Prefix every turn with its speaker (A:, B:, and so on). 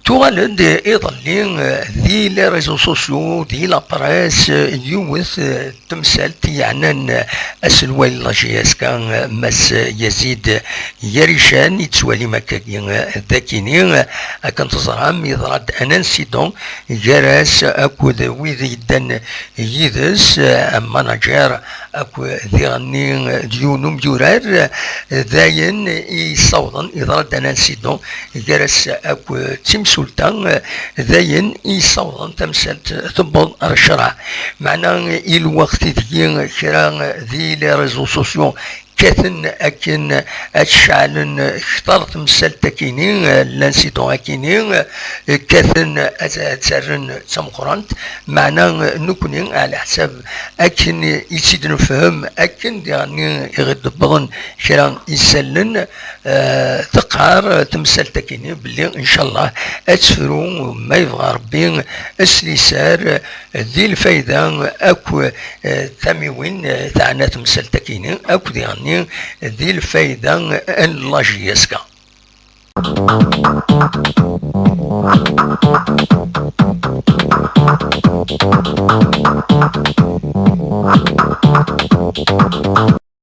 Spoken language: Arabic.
A: تغلد ايضا ذي لي ريزو سوسيو ذي لابريس يوث تمثالت يعني اسلوال لاجياس كان مس يزيد يريشان يتسوالي مكاكين ذاكيني كان تزرعم يضرد ان انسيدون جراس اكو ويذ يدن يدس ماناجير اكو ذي غني ديونوم ديورار ذاين يصوضن يضرد ان انسيدون جراس اكو سلطان ذاين يصوضن تمثالت ثبض الشرع معنى الوقت ذي كرا ذي لي ريزو سوسيو كاثن اكن اشعلن اخترت مسالتا كينين لانسيدون اكينين كاثن اتسرن تمقرانت معنى نكونين على حساب اكن يسيد نفهم اكن يعني يغد بضن كرا يسلن تقهر تمسالتا كينين باللي ان شاء الله اتفرو ما يبغى ربي السليسار ذي الفايدة اكو ثميوين تاعنا تمسالتا كينين اكو يعني ذي الفايدة اللاجياسكا.